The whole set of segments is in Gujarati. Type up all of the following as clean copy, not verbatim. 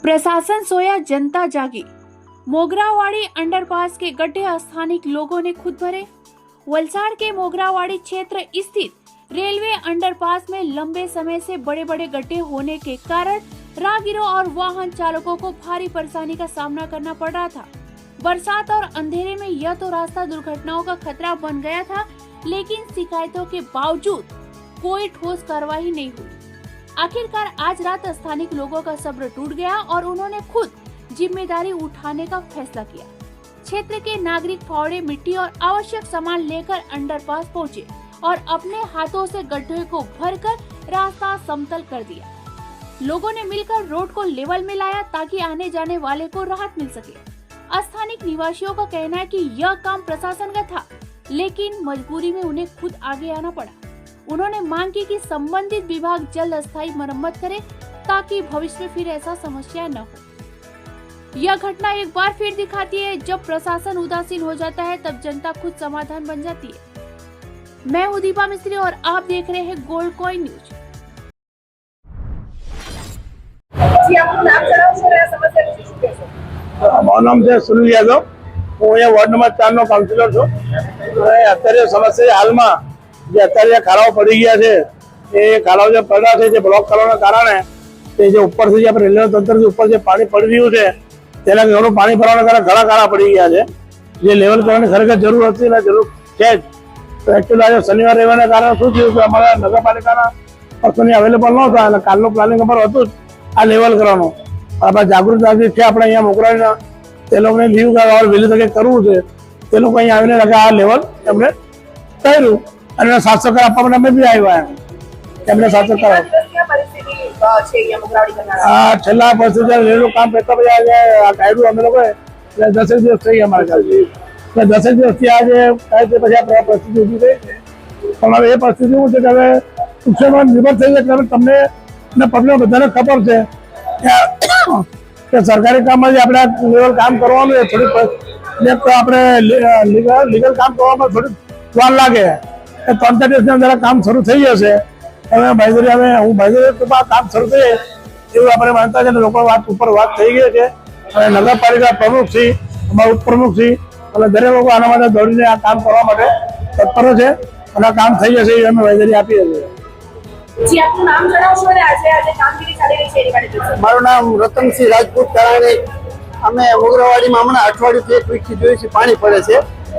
प्रशासन सोया, जनता जागी। मोगरावाड़ी अंडरपास के गड्ढे स्थानिक लोगों ने खुद भरे। वलसाड़ के मोगरावाड़ी क्षेत्र स्थित रेलवे अंडरपास में लंबे समय से बड़े बड़े गड्ढे होने के कारण राहगीरों और वाहन चालकों को भारी परेशानी का सामना करना पड़ रहा था। बरसात और अंधेरे में यह तो रास्ता दुर्घटनाओं का खतरा बन गया था, लेकिन शिकायतों के बावजूद कोई ठोस कार्रवाई नहीं हुई। आखिरकार आज रात स्थानिक लोगों का सब्र टूट गया और उन्होंने खुद जिम्मेदारी उठाने का फैसला किया। क्षेत्र के नागरिक फावड़े, मिट्टी और आवश्यक सामान लेकर अंडरपास पहुंचे और अपने हाथों से गड्ढे को भरकर रास्ता समतल कर दिया। लोगों ने मिलकर रोड को लेवल में लाया ताकि आने जाने वाले को राहत मिल सके। स्थानिक निवासियों का कहना है कि यह काम प्रशासन का था, लेकिन मजबूरी में उन्हें खुद आगे आना पड़ा। उन्होंने मांग की कि संबंधित विभाग जल्द अस्थायी मरम्मत करे ताकि भविष्य में फिर ऐसा समस्या न हो। यह घटना एक बार फिर दिखाती है, जब प्रशासन उदासीन हो जाता है तब जनता खुद समाधान बन जाती है। मैं हूं दीपा मिस्त्री और आप देख रहे हैं गोल्ड कॉइन न्यूज। મારું નામ છે સુનિલ યાદવ। હું અહીંયા વોર્ડ નંબર 4 નો કાઉન્સિલર છું। અત્યારે સમસ્યા હાલમાં જે અત્યારે ખાડાઓ પડી ગયા છે, એ ખાડાઓ જે પડ્યા છે, જે બ્લોક કરવાના કારણે તે જે ઉપરથી જે આપણે રેલવે તંત્રથી ઉપર જે પાણી પડી રહ્યું છે, તેના ઘણું પાણી ભરવાના કારણે ઘણા ખાડા પડી ગયા છે, જે લેવલ કરવાની ખરેખર જરૂર હતી અને જરૂર છે જ। તો એકચ્યુઅલી આજે શનિવાર રવિવારના કારણે શું થયું કે અમારા નગરપાલિકાના પર્સનની અવેલેબલ નહોતા અને કાલનું પ્લાનિંગ અમારું હતું જ આ લેવલ કરવાનું। આપણા જાગૃત નાગરિક છે આપણે અહીંયા મોગરાના, તે લોકોને લીવ વહેલી તકે કરવું છે, તે લોકો અહીંયા આવીને લગે આ લેવલ એમને કર્યું અને સાત સરકાર આપવા માટે અમે બી આવ્યા એમને સાત સરકાર છેલ્લા પરિસ્થિતિ રેલનું કામ કરતા પછી આજે કાઢ્યું અમે લોકો એટલે 10 દિવસ થઈ ગયા અમારા ખ્યાલથી। એટલે 10 દિવસથી આજે કાંઈ પછી આ પરિસ્થિતિ ઊભી થઈ છે। પણ હવે એ પરિસ્થિતિ શું છે કે હવે શિક્ષણમાં નિર્ભર થઈ જાય એટલે તમને પબ્લિક બધાને ખબર છે કે સરકારી કામમાં જે આપણે લેવલ કામ કરવાનું છે, થોડીક આપણે લીગલ કામ કરવામાં થોડીક વાર લાગે। 3-4 દિવસની અંદર કામ શરૂ થઈ જશે। હવે ભાઈદરી હું ભાઈદરી કામ શરૂ થઈ જાય એવું આપણે માનતા છે। લોકો વાત ઉપર વાત થઈ ગઈ છે અને નગરપાલિકા પ્રમુખ શ્રી, અમારા ઉપપ્રમુખ શ્રી અને દરેક લોકો આના માટે દોડીને આ કામ કરવા માટે તત્પર છે અને આ કામ થઈ જશે એવી અમે ભાઈદરી આપીએ છીએ। મારું નામ રતનસિંહ રાજપૂત કરાણી। અમે મોગરાવાડીમાં હમણાં અઠવાડિયુંથી એક વીકથી જોઈએ છીએ પાણી પડે છે।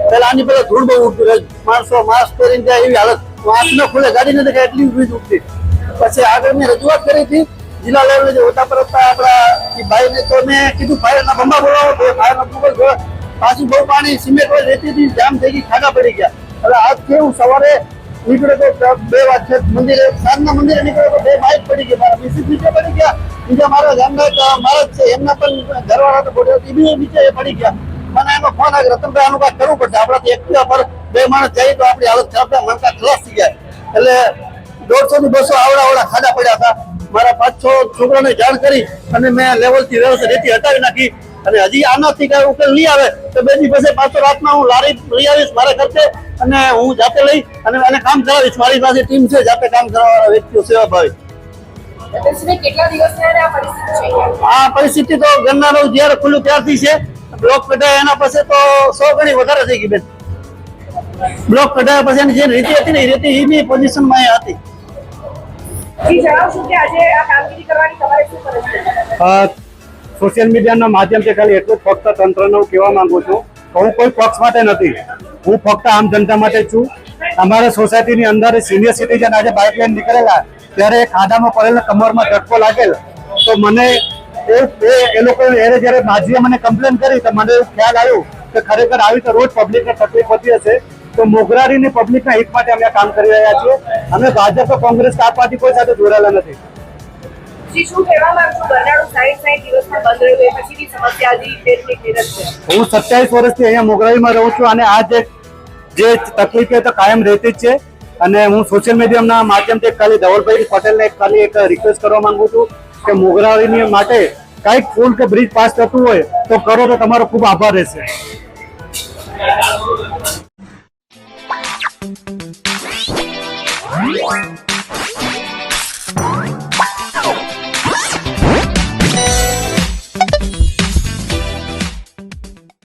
પહેલા આની પહેલા ધૂળ બહુ ઉઠતી રહે, માણસો માસ્ક પહેરીને જાય એવી હાલત, આંખ ન ખુલે, ગાડી નથી કે એટલી ભીડ ઉઠતી। પછી આગળ મેં રજૂઆત કરી હતી જિલ્લા લેવલે જે હોતા પર આપણા ભાઈને, તો મેં કીધું ફાયરના બંબા બોલાવો, તો ફાયરના બંબા પાછું બહુ પાણી સિમેન્ટ હોય રેતીથી જામ થઈ ગઈ, ખાડા પડી ગયા। હવે આજ કેવું સવારે નીકળે તો 2 વાગે મંદિરે, સાંજના મંદિરે નીકળે તો 2 બાઇક પડી ગઈ, મારા મિસિસ નીચે પડી ગયા, બીજા મારા ગામના મારા જ છે એમના પણ ઘરવાળા તો પડ્યો, બી નીચે પડી ગયા। મને એનો ફોન આવ્યો, રતનભાઈ આનું કાંઈક કરવું પડશે, આપણાથી એક્ટિવા પર 2 માણસ જાય તો આપણી હાલત ખરાબ થાય, મણકા ખલાસ થઈ જાય। એટલે 150 થી 200 આવડા ખાડા પડ્યા હતા। મારા 5-6 છોકરાને જાણ કરી અને મેં લેવલથી વ્યવસ્થિત રેતી હટાવી નાખી અને હજી આનાથી કઈ ઉકેલ નહીં આવે તો 2 દિવસ પછી પાછો રાતના હું લારી લઈ આવીશ મારા ખર્ચે અને હું જાતે લઈ અને એને કામ કરાવીશ। મારી પાસે ટીમ છે જાતે કામ કરવાવાળા વ્યક્તિઓ સેવાભાવી। આ પરિસ્થિતિ તો ગરનારો જયારે ખુલ્લું ત્યારથી છે। બ્લોક કઢાય એના પછી તો 100 ગણી વધારે થઈ ગઈ બેન। બ્લોક કઢાયા પછી જે રેતી હતી ને એ રેતી એની પોઝિશનમાં હતી। સોશિયલ મીડિયાના માધ્યમથી ખાલી એટલું જ ફક્ત તંત્રને હું કહેવા માંગુ છું કે હું કોઈ પક્ષ માટે નથી, હું ફક્ત આમ જનતા માટે છું। અમારા સોસાયટીની અંદર સિનિયર સિટીઝન આજે બાઇક લઈને નીકળેલા ત્યારે ખાડામાં પડેલા કમરમાં ઝટકો લાગેલ, તો મને એ લોકો જયારે માજીએ મને કમ્પ્લેન કરી તો મને એવું ખ્યાલ આવ્યું કે ખરેખર આવી તો રોજ પબ્લિકને તકલીફ પડતી હશે, તો મોગરાની પબ્લિકના હિત માટે અમે કામ કરી રહ્યા છીએ। અમે ભાજપ, કોંગ્રેસ, આ પાર્ટી કોઈ સાથે જોડાયેલા નથી। હું 27 વર્ષથી અહીંયા મોગરાવીમાં રહું છું અને આ જે તકલીફ તો કાયમ રહેતી જ છે અને હું સોશિયલ મીડિયાના માધ્યમથી ખાલી ધવલભાઈ પટેલને ખાલી એક રિક્વેસ્ટ કરવા માંગુ છું કે મોગરાવી માટે કંઈક પુલ કે બ્રિજ પાસ થતું હોય તો કરો, તો તમારો ખૂબ આભાર રહેશે। What?